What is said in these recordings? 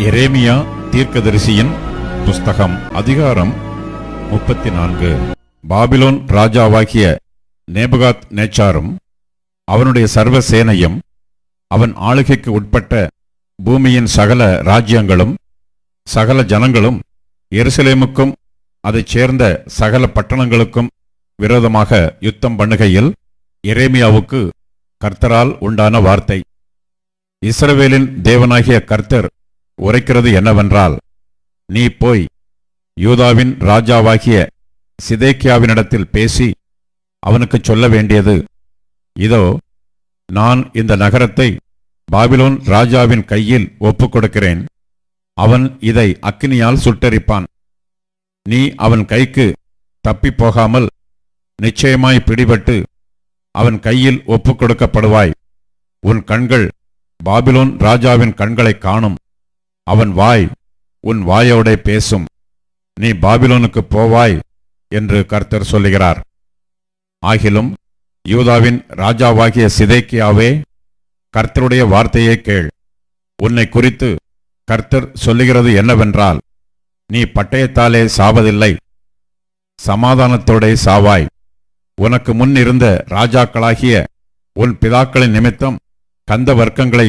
எரேமியா தீர்க்கதரிசியின் புஸ்தகம் அதிகாரம் 34. பாபிலோன் ராஜாவாகிய நேபுகாத் நேச்சாரும் அவனுடைய சர்வ சேனையும் அவன் ஆளுகைக்கு உட்பட்ட பூமியின் சகல ராஜ்யங்களும் சகல ஜனங்களும் எருசலேமுக்கும் அதைச் சேர்ந்த சகல பட்டணங்களுக்கும் விரோதமாக யுத்தம் பண்ணுகையில் எரேமியாவுக்கு கர்த்தரால் உண்டான வார்த்தை. இஸ்ரவேலின் தேவனாகிய கர்த்தர் உரைக்கிறது என்னவென்றால், நீ போய் யூதாவின் ராஜாவாகிய சிதேக்கியாவினிடத்தில் பேசி அவனுக்குச் சொல்ல வேண்டியது, இதோ நான் இந்த நகரத்தை பாபிலோன் ராஜாவின் கையில் ஒப்புக்கொடுக்கிறேன். அவன் இதை அக்கினியால் சுட்டெரிப்பான். நீ அவன் கைக்கு தப்பிப்போகாமல் நிச்சயமாய் பிடிபட்டு அவன் கையில் ஒப்புக்கொடுக்கப்படுவாய். உன் கண்கள் பாபிலோன் ராஜாவின் கண்களை காணும். அவன் வாய் உன் வாயோடே பேசும். நீ பாபிலோனுக்கு போவாய் என்று கர்த்தர் சொல்லுகிறார். ஆகிலும் யூதாவின் ராஜாவாகிய சிதேக்கியாவே, கர்த்தருடைய வார்த்தையை கேள். உன்னை குறித்து கர்த்தர் சொல்லுகிறது என்னவென்றால், நீ பட்டயத்தாலே சாவதில்லை, சமாதானத்தோடே சாவாய். உனக்கு முன் இருந்த ராஜாக்களாகிய உன் பிதாக்களின் நிமித்தம் கந்த வர்க்கங்களை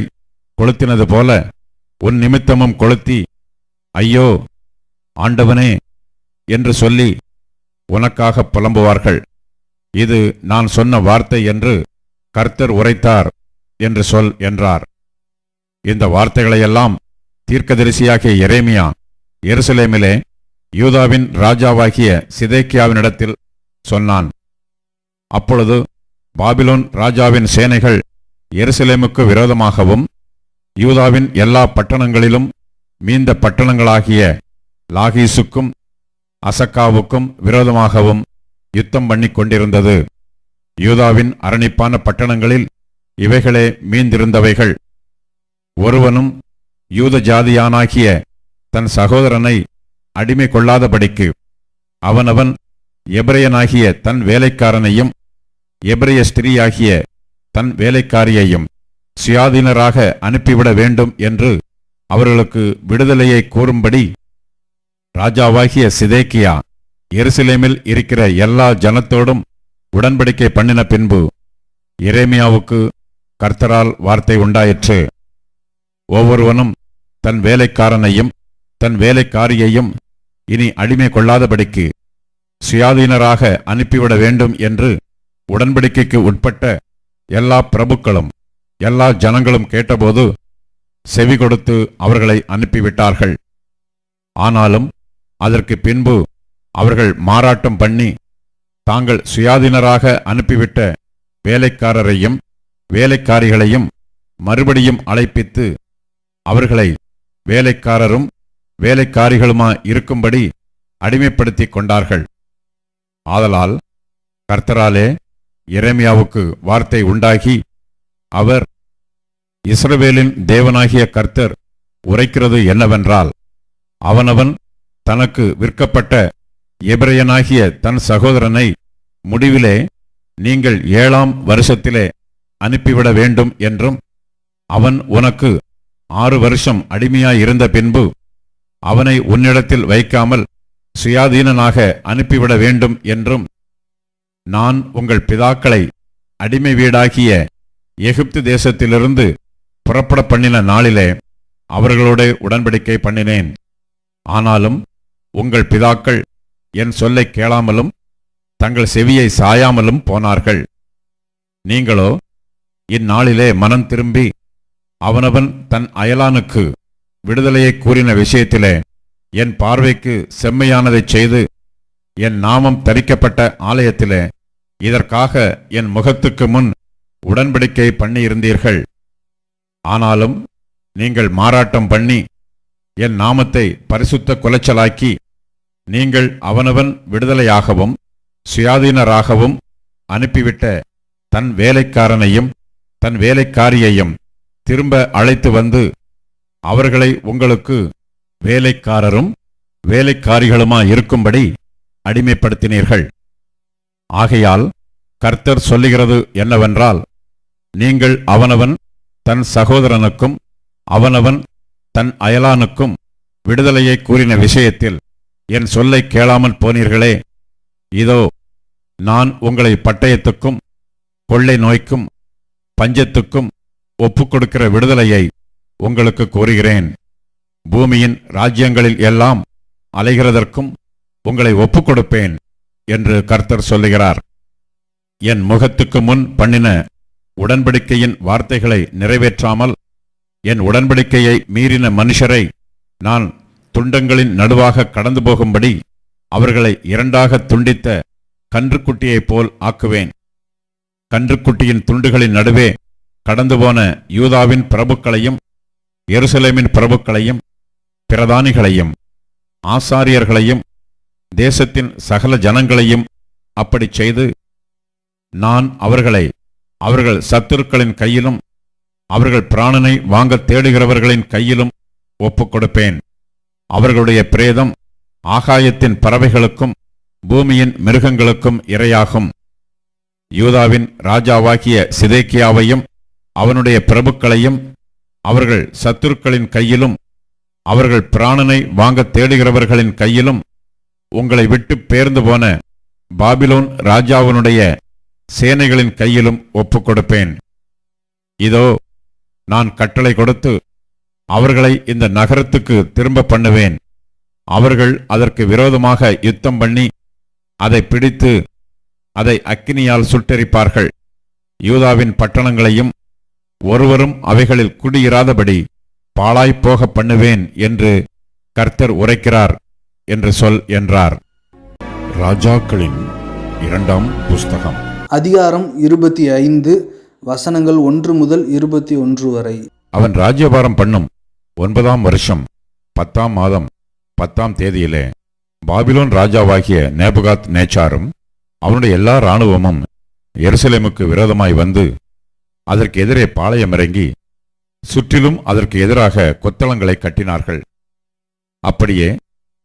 கொளுத்தினது போல உன் நிமித்தமும் கொளுத்தி, ஐயோ ஆண்டவனே என்று சொல்லி உனக்காக புலம்புவார்கள். இது நான் சொன்ன வார்த்தை என்று கர்த்தர் உரைத்தார் என்று சொல் என்றார். இந்த வார்த்தைகளையெல்லாம் தீர்க்கதரிசியாகிய எரேமியா எருசலேமிலே யூதாவின் ராஜாவாகிய சிதேக்கியாவினிடத்தில் சொன்னான். அப்பொழுது பாபிலோன் ராஜாவின் சேனைகள் எருசலேமுக்கு விரோதமாகவும் யூதாவின் எல்லா பட்டணங்களிலும் மீந்த பட்டணங்களாகிய லாகீசுக்கும் அசக்காவுக்கும் விரோதமாகவும் யுத்தம் பண்ணி கொண்டிருந்தது. யூதாவின் அரணிப்பான பட்டணங்களில் இவைகளே மீந்திருந்தவைகள். ஒருவனும் யூத ஜாதியானாகிய தன் சகோதரனை அடிமை கொள்ளாதபடிக்கு அவனவன் எபிரெயனாகிய தன் வேலைக்காரனையும் எபிரெய ஸ்திரீயாகிய தன் வேலைக்காரியையும் சுயாதீனராக அனுப்பிவிட வேண்டும் என்று அவர்களுக்கு விடுதலையை கூறும்படி ராஜாவாகிய சிதேக்கியா எருசலேமில் இருக்கிற எல்லா ஜனத்தோடும் உடன்படிக்கை பண்ணின பின்பு எரேமியாவுக்கு கர்த்தரால் வார்த்தை உண்டாயிற்று. ஒவ்வொருவனும் தன் வேலைக்காரனையும் தன் வேலைக்காரியையும் இனி அடிமை கொள்ளாதபடிக்கு சுயாதீனராக அனுப்பிவிட வேண்டும் என்று உடன்படிக்கைக்கு உட்பட்ட எல்லா பிரபுக்களும் எல்லா ஜனங்களும் கேட்டபோது செவி கொடுத்து அவர்களை அனுப்பிவிட்டார்கள். ஆனாலும் அதற்கு பின்பு அவர்கள் மாறாட்டம் பண்ணி தாங்கள் சுயாதீனராக அனுப்பிவிட்ட வேலைக்காரரையும் வேலைக்காரிகளையும் மறுபடியும் அழைப்பித்து அவர்களை வேலைக்காரரும் வேலைக்காரிகளுமா இருக்கும்படி அடிமைப்படுத்தி கொண்டார்கள். ஆதலால் கர்த்தராலே எரேமியாவுக்கு வார்த்தை உண்டாகி, அவர், இஸ்ரவேலின் தேவனாகிய கர்த்தர் உரைக்கிறது என்னவென்றால், அவனவன் தனக்கு விற்கப்பட்ட எபிரெயனாகிய தன் சகோதரனை முடிவிலே நீங்கள் 7ஆம் வருஷத்திலே அனுப்பிவிட வேண்டும் என்றும், அவன் உனக்கு 6 வருஷம் அடிமையாயிருந்த பின்பு அவனை உன்னிடத்தில் வைக்காமல் சுயாதீனனாக அனுப்பிவிட வேண்டும் என்றும், நான் உங்கள் பிதாக்களை அடிமை வீடாகிய எகிப்து தேசத்திலிருந்து புறப்பட பண்ணின நாளிலே அவர்களோட உடன்படிக்கை பண்ணினேன். ஆனாலும் உங்கள் பிதாக்கள் என் சொல்லை கேளாமலும் தங்கள் செவியை சாயாமலும் போனார்கள். நீங்களோ இந்நாளிலே மனம் திரும்பி அவனவன் தன் அயலானுக்கு விடுதலையை கூறின விஷயத்திலே என் பார்வைக்கு செம்மையானதைச் செய்து என் நாமம் தரிக்கப்பட்ட ஆலயத்திலே இதற்காக என் முகத்துக்கு முன் உடன்படிக்கை பண்ணியிருந்தீர்கள். ஆனாலும் நீங்கள் மாறாட்டம் பண்ணி என் நாமத்தை பரிசுத்த குலைச்சலாக்கி நீங்கள் அவனவன் விடுதலையாகவும் சுயாதீனராகவும் அனுப்பிவிட்ட தன் வேலைக்காரனையும் தன் வேலைக்காரியையும் திரும்ப அழைத்து வந்து அவர்களை உங்களுக்கு வேலைக்காரரும் வேலைக்காரிகளுமாயிருக்கும்படி அடிமைப்படுத்தினீர்கள். ஆகையால் கர்த்தர் சொல்லுகிறது என்னவென்றால், நீங்கள் அவனவன் தன் சகோதரனுக்கும் அவனவன் தன் அயலானுக்கும் விடுதலையை கூறின விஷயத்தில் என் சொல்லை கேளாமல் போனீர்களே, இதோ நான் உங்களை பட்டயத்துக்கும் கொள்ளை நோய்க்கும் பஞ்சத்துக்கும் ஒப்புக்கொடுக்கிற விடுதலையை உங்களுக்கு கூறுகிறேன். பூமியின் ராஜ்யங்களில் எல்லாம் அலைகிறதற்கும் உங்களை ஒப்புக்கொடுப்பேன் என்று கர்த்தர் சொல்லுகிறார். என் முகத்துக்கு முன் பண்ணின உடன்படிக்கையின் வார்த்தைகளை நிறைவேற்றாமல் என் உடன்படிக்கையை மீறின மனுஷரை நான் துண்டங்களின் நடுவாக கடந்து போகும்படி அவர்களை இரண்டாக துண்டித்த கன்றுக்குட்டியைப் போல் ஆக்குவேன். கன்றுக்குட்டியின் துண்டுகளின் நடுவே கடந்து போன யூதாவின் பிரபுக்களையும் எருசலேமின் பிரபுக்களையும் பிரதானிகளையும் ஆசாரியர்களையும் தேசத்தின் சகல ஜனங்களையும் அப்படி செய்து நான் அவர்களை அவர்கள் சத்துருக்களின் கையிலும் அவர்கள் பிராணனை வாங்க தேடுகிறவர்களின் கையிலும் ஒப்புக்கொடுப்பேன். அவர்களுடைய பிரேதம் ஆகாயத்தின் பறவைகளுக்கும் பூமியின் மிருகங்களுக்கும் இரையாகும். யூதாவின் ராஜாவாகிய சிதேக்கியாவையும் அவனுடைய பிரபுக்களையும் அவர்கள் சத்துருக்களின் கையிலும் அவர்கள் பிராணனை வாங்க தேடுகிறவர்களின் கையிலும் உங்களை விட்டு பேர்ந்து போன பாபிலோன் ராஜாவினுடைய சேனைகளின் கையிலும் ஒப்புக்கொடுப்பேன். இதோ நான் கட்டளை கொடுத்து அவர்களை இந்த நகரத்துக்கு திரும்ப பண்ணுவேன். அவர்கள் அதற்கு விரோதமாக யுத்தம் பண்ணி அதை பிடித்து அதை அக்கினியால் சுட்டெரிப்பார்கள். யூதாவின் பட்டணங்களையும் ஒருவரும் அவைகளில் குடியிராதபடி பாழாய்ப்போக பண்ணுவேன் என்று கர்த்தர் உரைக்கிறார் என்று சொல் என்றார். ராஜாக்களின் 2ஆம் புஸ்தகம் அதிகாரம் 25 வசனங்கள் 1 முதல் 21 வரை. அவன் ராஜ்யபாரம் பண்ணும் 9ஆம் வருஷம் 10ஆம் மாதம் 10ஆம் தேதியிலே பாபிலோன் ராஜாவாகிய நேபுகாத் நேச்சாரும் அவனுடைய எல்லா இராணுவமும் எருசலேமுக்கு விரோதமாய் வந்து அதற்கு எதிரே பாளையமிறங்கி சுற்றிலும் அதற்கு எதிராக கொத்தளங்களை கட்டினார்கள். அப்படியே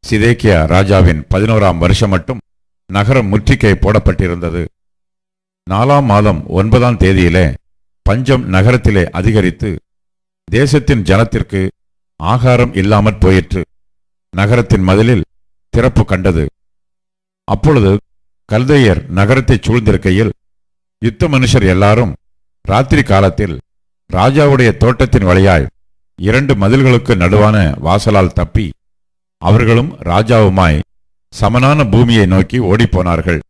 சிதேக்கியா ராஜாவின் 11ஆம் வருஷம் மட்டும் நகரம் முற்றுகை போடப்பட்டிருந்தது. 4ஆம் மாதம் 9ஆம் தேதியிலே பஞ்சம் நகரத்திலே அதிகரித்து தேசத்தின் ஜனத்திற்கு ஆகாரம் இல்லாமற் போயிற்று. நகரத்தின் மதிலில் திறப்பு கண்டது. அப்பொழுது கல்தையர் நகரத்தை சூழ்ந்திருக்கையில் யுத்த மனுஷர் எல்லாரும் ராத்திரி காலத்தில் ராஜாவுடைய தோட்டத்தின் வழியாய் 2 மதில்களுக்கு நடுவான வாசலால் தப்பி அவர்களும் ராஜாவுமாய் சமனான பூமியை நோக்கி ஓடிப்போனார்கள்.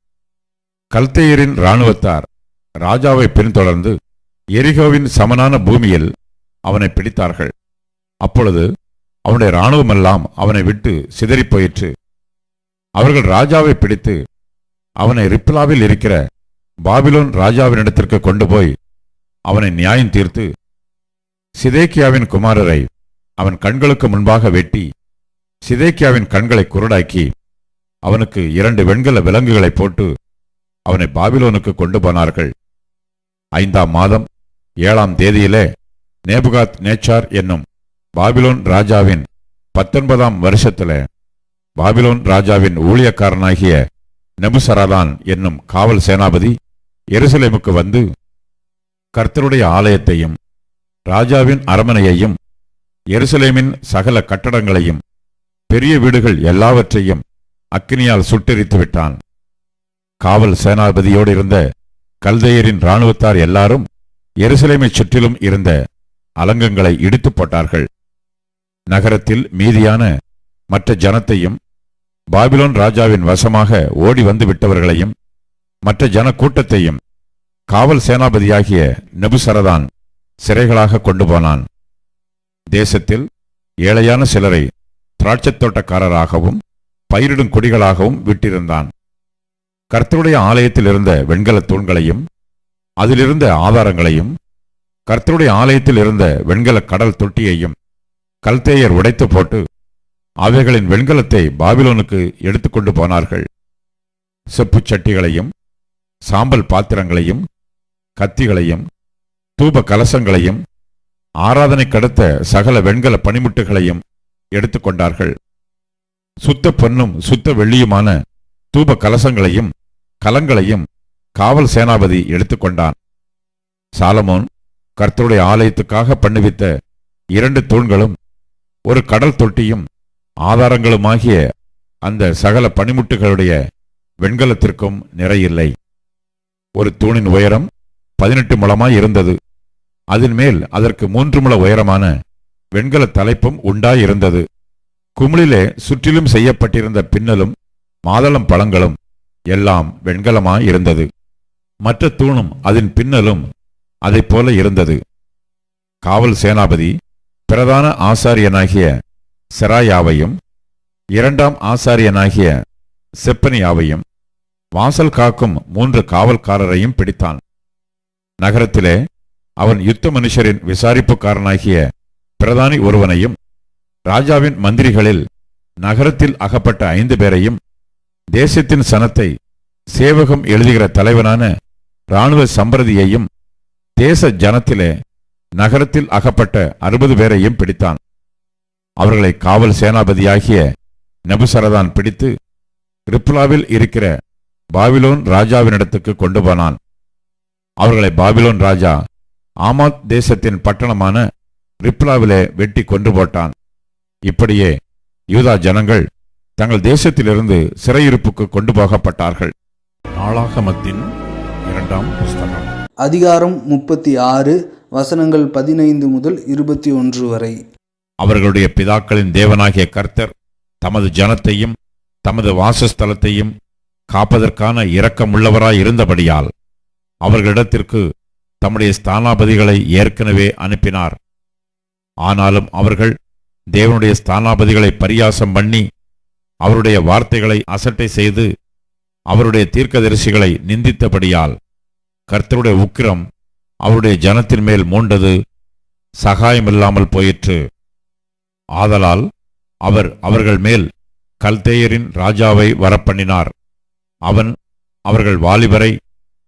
கல்தையரின் இராணுவத்தார் ராஜாவை பின்தொடர்ந்து எரிகோவின் சமனான பூமியில் அவனை பிடித்தார்கள். அப்பொழுது அவனுடைய இராணுவமெல்லாம் அவனை விட்டு சிதறிப்போயிற்று. அவர்கள் ராஜாவை பிடித்து அவனை ரிப்லாவில் இருக்கிற பாபிலோன் ராஜாவினிடத்திற்கு கொண்டு போய் அவனை நியாயம் தீர்த்து சிதேக்கியாவின் குமாரரை அவன் கண்களுக்கு முன்பாக வெட்டி சிதேக்கியாவின் கண்களை குருடாக்கி அவனுக்கு 2 வெண்கல விலங்குகளை போட்டு அவனை பாபிலோனுக்கு கொண்டு போனார்கள். 5ஆம் மாதம் 7ஆம் தேதியிலே நேபுகாத் நேச்சார் என்னும் பாபிலோன் ராஜாவின் 19ஆம் வருஷத்திலே பாபிலோன் ராஜாவின் ஊழியக்காரனாகிய நெபுசரதான் என்னும் காவல் சேனாபதி எருசலேமுக்கு வந்து கர்த்தருடைய ஆலயத்தையும் ராஜாவின் அரமனையையும் எருசலேமின் சகல கட்டடங்களையும் பெரிய வீடுகள் எல்லாவற்றையும் அக்கினியால் சுட்டெரித்து விட்டான். காவல் சேனாபதியோடு இருந்த கல்தையரின் இராணுவத்தார் எல்லாரும் எருசலேமைச் சுற்றிலும் இருந்த அலங்கங்களை இடித்து போட்டார்கள். நகரத்தில் மீதியான மற்ற ஜனத்தையும் பாபிலோன் ராஜாவின் வசமாக ஓடி வந்து விட்டவர்களையும் மற்ற ஜன கூட்டத்தையும் காவல் சேனாபதியாகிய நெபுசரதான் சிறைகளாக கொண்டு போனான். தேசத்தில் ஏழையான சிலரை திராட்சைத் தோட்டக்காரராகவும் பயிரிடும் குடிகளாகவும் விட்டிருந்தான். கர்த்தருடைய ஆலயத்தில் இருந்த வெண்கல தூண்களையும் அதிலிருந்த ஆதாரங்களையும் கர்த்தருடைய ஆலயத்தில் இருந்த வெண்கல கடல் தொட்டியையும் கல்தேயர் உடைத்து போட்டு அவைகளின் வெண்கலத்தை பாபிலோனுக்கு எடுத்துக்கொண்டு போனார்கள். செப்புச் சட்டிகளையும் சாம்பல் பாத்திரங்களையும் கத்திகளையும் தூப கலசங்களையும் ஆராதனை கடத்த சகல வெண்கல பனிமுட்டுகளையும் எடுத்துக்கொண்டார்கள். சுத்த பொன்னும் சுத்த வெள்ளியுமான தூப கலசங்களையும் கலங்களையும் காவல் சேனாபதி எடுத்துக்கொண்டான். சாலமோன் கர்த்தருடைய ஆலயத்துக்காக பண்ணுவித்த 2 தூண்களும் ஒரு கடல் தொட்டியும் ஆதாரங்களுமாகிய அந்த சகல பணிமுட்டுகளுடைய வெண்கலத்திற்கும் நிறையில்லை. ஒரு தூணின் உயரம் 18 முழமாய் இருந்தது. அதன் மேல் அதற்கு 3 முழ உயரமான வெண்கல தலைப்பும் உண்டாயிருந்தது. குமிழிலே சுற்றிலும் செய்யப்பட்டிருந்த பின்னலும் மாதளம் பழங்களும் எல்லாம் வெண்கலமாயிருந்தது. மற்ற தூணும் அதன் பின்னலும் அதைப் போல இருந்தது. காவல் சேனாபதி பிரதான ஆசாரியனாகிய செராயாவையும் 2ஆம் ஆசாரியனாகிய செப்பனியாவையும் வாசல் காக்கும் 3 காவல்காரரையும் பிடித்தான். நகரத்திலே அவன் யுத்த மனுஷரின் விசாரிப்புக்காரனாகிய பிரதானி ஒருவனையும் ராஜாவின் மந்திரிகளில் நகரத்தில் அகப்பட்ட 5 பேரையும் தேசத்தின் சனத்தை சேவகம் எழுதுகிற தலைவனான இராணுவ சம்பிரதியையும் தேச ஜனத்திலே நகரத்தில் அகப்பட்ட 60 பேரையும் பிடித்தான். அவர்களை காவல் சேனாபதியாகிய நெபுசரதான் பிடித்து ரிப்லாவில் இருக்கிற பாபிலோன் ராஜாவினிடத்துக்கு கொண்டு போனான். அவர்களை பாபிலோன் ராஜா ஆமாத் தேசத்தின் பட்டணமான ரிப்லாவிலே வெட்டி கொன்று போட்டான். இப்படியே யூதா ஜனங்கள் தங்கள் தேசத்திலிருந்து சிறையிருப்புக்கு கொண்டு போகப்பட்டார்கள். நாளாகமத்தின் 2ஆம் புஸ்தகம் அதிகாரம் 36 வசனங்கள் 15 முதல் 21 வரை. அவர்களுடைய பிதாக்களின் தேவனாகிய கர்த்தர் தமது ஜனத்தையும் தமது வாசஸ்தலத்தையும் காப்பதற்கான இரக்கமுள்ளவராய் இருந்தபடியால் அவர்களிடத்திற்கு தம்முடைய ஸ்தானாபதிகளை ஏற்கனவே அனுப்பினார். ஆனாலும் அவர்கள் தேவனுடைய ஸ்தானாபதிகளை பரியாசம் பண்ணி அவருடைய வார்த்தைகளை அசட்டை செய்து அவருடைய தீர்க்கதரிசிகளை நிந்தித்தபடியால் கர்த்தருடைய உக்கிரம் அவருடைய ஜனத்தின் மேல் மூண்டது, சகாயமில்லாமல் போயிற்று. ஆதலால் அவர் அவர்கள் மேல் கல்தேயரின் ராஜாவை வரப்பண்ணினார். அவன் அவர்கள் வாலிபரை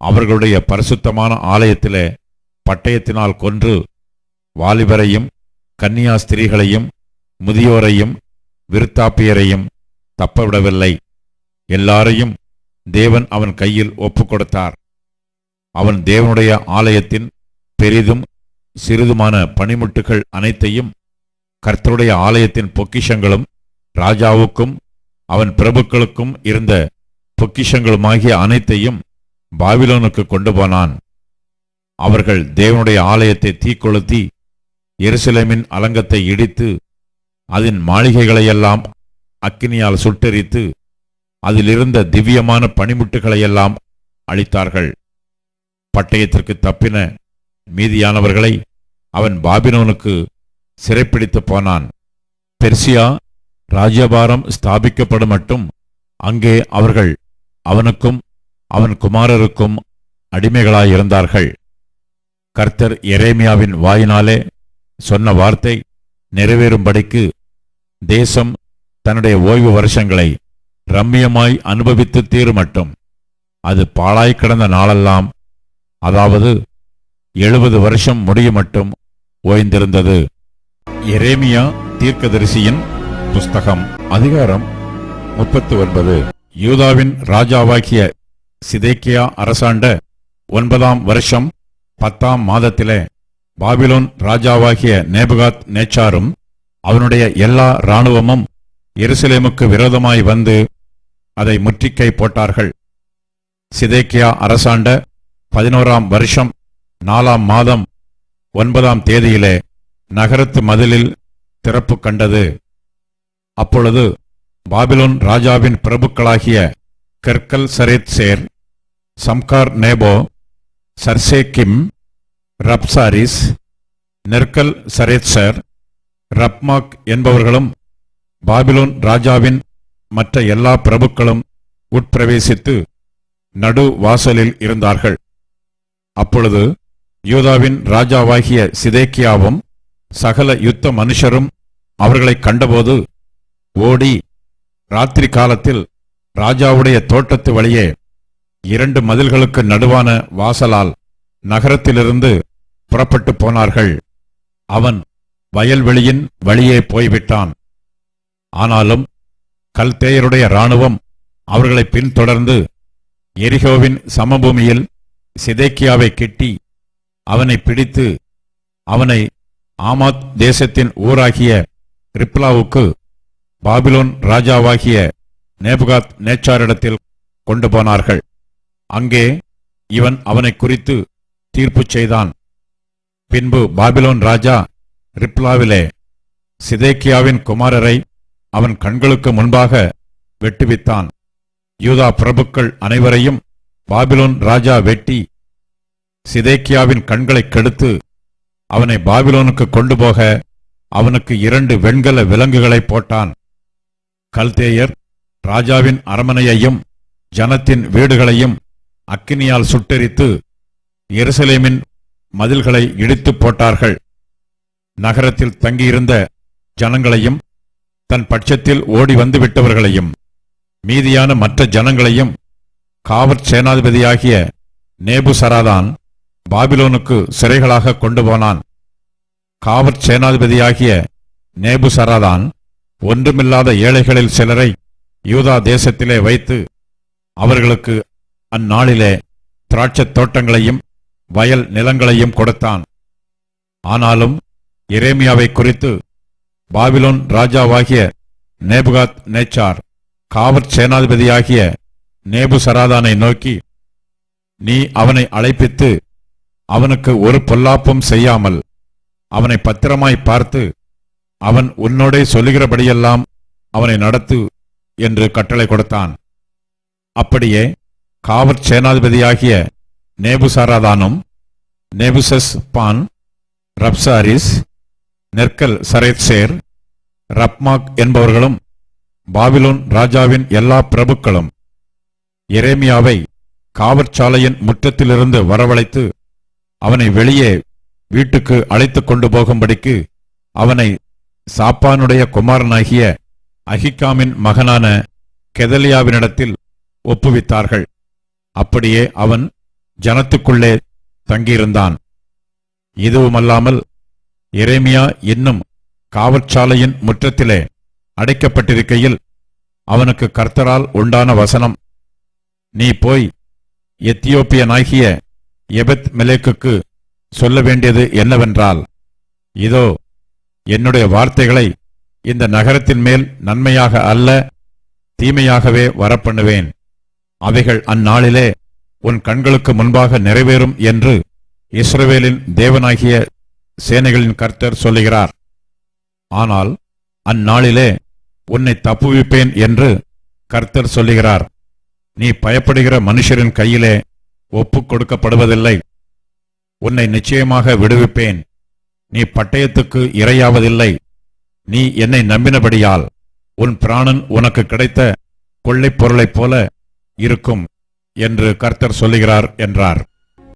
அவர்களுடைய பரிசுத்தமான ஆலயத்திலே பட்டயத்தினால் கொன்று வாலிபரையும் கன்னியா ஸ்திரீகளையும் முதியோரையும் விருத்தாப்பியரையும் தப்பவிடவில்லை. எல்லாரையும் தேவன் அவன் கையில் ஒப்புக்கொடுத்தார். அவன் தேவனுடைய ஆலயத்தின் பெரிதும் சிறிதுமான பணிமுட்டுகள் அனைத்தையும் கர்த்தருடைய ஆலயத்தின் பொக்கிஷங்களும் ராஜாவுக்கும் அவன் பிரபுக்களுக்கும் இருந்த பொக்கிஷங்களுமாகிய அனைத்தையும் பாபிலோனுக்கு கொண்டு போனான். அவர்கள் தேவனுடைய ஆலயத்தை தீக்கொளுத்தி எருசலேமின் அலங்கத்தை இடித்து அதன் மாளிகைகளையெல்லாம் அக்கினியால் சுட்டெரித்து அதிலிருந்த திவ்யமான பணிமுட்டுகளையெல்லாம் அழித்தார்கள். பட்டயத்திற்கு தப்பின மீதியானவர்களை அவன் பாபிலோனுக்கு சிறைப்பிடித்து போனான். பெர்சியா ராஜ்யபாரம் ஸ்தாபிக்கப்படும் மட்டும் அங்கே அவர்கள் அவனுக்கும் அவன் குமாரருக்கும் அடிமைகளாயிருந்தார்கள். கர்த்தர் எரேமியாவின் வாயினாலே சொன்ன வார்த்தை நிறைவேறும்படிக்கு தேசம் தன்னுடைய ஓய்வு வருஷங்களை ரம்மியமாய் அனுபவித்து தீருமட்டும் அது பாழாய் கிடந்த நாளெல்லாம், அதாவது 70 வருஷம் முடியுமட்டும் ஓய்ந்திருந்தது. எரேமியா தீர்க்கதரிசியின் புஸ்தகம் அதிகாரம் 39. யூதாவின் ராஜாவாகிய சிதேக்கியா அரசாண்ட 9ஆம் வருஷம் 10ஆம் மாதத்திலே பாபிலோன் ராஜாவாகிய நேபுகாத் நேச்சாரும் அவனுடைய எல்லா இராணுவமும் எருசலேமுக்கு விரோதமாய் வந்து அதை முற்றுகை போட்டார்கள். சிதேக்கியா அரசாண்ட 11ஆம் வருஷம் 4ஆம் மாதம் 9ஆம் தேதியிலே நகரத்து மதிலில் திறப்பு கண்டது. அப்பொழுது பாபிலோன் ராஜாவின் பிரபுக்களாகிய கெர்கல் சரேத்சேர், சம்கார் நேபோ, சர்சேக்கிம், ரப்சாரிஸ், நெர்கல் சரேத்சர், ரப்மாக் என்பவர்களும் பாபிலோன் ராஜாவின் மற்ற எல்லா பிரபுக்களும் உட்பிரவேசித்து நடு வாசலில் இருந்தார்கள். அப்பொழுது யூதாவின் ராஜாவாகிய சிதேக்கியாவும் சகல யுத்த மனுஷரும் அவர்களை கண்டபோது ஓடி ராத்திரி காலத்தில் ராஜாவுடைய தோட்டத்து வழியே 2 மதில்களுக்கு நடுவான வாசலால் நகரத்திலிருந்து புறப்பட்டு போனார்கள். அவன் வயல்வெளியின் வழியே போய்விட்டான். ஆனாலும் கல்தேயருடைய இராணுவம் அவர்களை பின்தொடர்ந்து எரிகோவின் சமபூமியில் சிதேக்கியாவை கெட்டி அவனை பிடித்து அவனை ஆமாத் தேசத்தின் ஊராகிய ரிப்லாவுக்கு பாபிலோன் ராஜாவாகிய நேபுகாத் நேச்சாரிடத்தில் கொண்டு போனார்கள். அங்கே இவன் அவனை குறித்து தீர்ப்பு செய்தான். பின்பு பாபிலோன் ராஜா ரிப்லாவிலே சிதேக்கியாவின் குமாரரை அவன் கண்களுக்கு முன்பாக வெட்டுவித்தான். யூதா பிரபுக்கள் அனைவரையும் பாபிலோன் ராஜா வெட்டி சிதேக்கியாவின் கண்களை கெடுத்து அவனை பாபிலோனுக்கு கொண்டு போக அவனுக்கு 2 வெண்கல விலங்குகளை போட்டான். கல்தேயர் ராஜாவின் அரமனையையும் ஜனத்தின் வீடுகளையும் அக்கினியால் சுட்டெரித்து எருசலேமின் மதில்களை இடித்துப் போட்டார்கள். நகரத்தில் தங்கியிருந்த ஜனங்களையும் தன் பட்சத்தில் ஓடி வந்து விட்டவர்களையும் மீதியான மற்ற ஜனங்களையும் காவற் சேனாதிபதியாகிய நேபுசராதான் பாபிலோனுக்கு சிறைகளாக கொண்டு போனான். காவற் சேனாதிபதியாகிய நேபுசராதான் ஒன்றுமில்லாத ஏழைகளில் சிலரை யூதா தேசத்திலே வைத்து அவர்களுக்கு அந்நாளிலே திராட்சத் தோட்டங்களையும் வயல் நிலங்களையும் கொடுத்தான். ஆனாலும் எரேமியாவை குறித்து பாபிலோன் ராஜாவாகிய நேபுகாத் நேச்சார் காவற் சேனாதிபதியாகிய நேபுசராதானை நோக்கி, நீ அவனை அழைப்பித்து அவனுக்கு ஒரு பொல்லாப்பும் செய்யாமல் அவனை பத்திரமாய் பார்த்து அவன் உன்னோடே சொல்லுகிறபடியெல்லாம் அவனை நடத்து என்று கட்டளை கொடுத்தான். அப்படியே காவற் சேனாதிபதியாகிய நேபுசராதானும் நேபுசஸ்பான், ரப்சாரிஸ், நெர்கல் சரேத்சேர், ரப்மாக் என்பவர்களும் பாபிலோன் ராஜாவின் எல்லா பிரபுக்களும் எரேமியாவை காவற்சாலையின் முற்றத்திலிருந்து வரவழைத்து அவனை வெளியே வீட்டுக்கு அழைத்துக் கொண்டு போகும்படிக்கு அவனை சாப்பானுடைய குமாரனாகிய அகிக்காமின் மகனான கெதலியாவினிடத்தில் ஒப்புவித்தார்கள். அப்படியே அவன் ஜனத்துக்குள்ளே தங்கியிருந்தான். இதுவுமல்லாமல் எரேமியா இன்னும் காவற்சாலையின் முற்றத்திலே அடைக்கப்பட்டிருக்கையில் அவனுக்கு கர்த்தரால் உண்டான வசனம், நீ போய் எத்தியோப்பியனாகிய எபெத் மெலேக்குக்கு சொல்ல வேண்டியது என்னவென்றால், இதோ என்னுடைய வார்த்தைகளை இந்த நகரத்தின் மேல் நன்மையாக அல்ல தீமையாகவே வரப்பண்ணுவேன். அவைகள் அந்நாளிலே உன் கண்களுக்கு முன்பாக நிறைவேறும் என்று இஸ்ரவேலின் தேவனாகிய சேனைகளின் கர்த்தர் சொல்லுகிறார். ஆனால் அந்நாளிலே உன்னை தப்புவிப்பேன் என்று கர்த்தர் சொல்லுகிறார். நீ பயப்படுகிற மனுஷரின் கையிலே ஒப்புக் கொடுக்கப்படுவதில்லை. உன்னை நிச்சயமாக விடுவிப்பேன். நீ பட்டயத்துக்கு இரையாவதில்லை. நீ என்னை நம்பினபடியால் உன் பிராணன் உனக்கு கிடைத்த கொள்ளைப் பொருளைப் போல இருக்கும் என்று கர்த்தர் சொல்லுகிறார் என்றார்.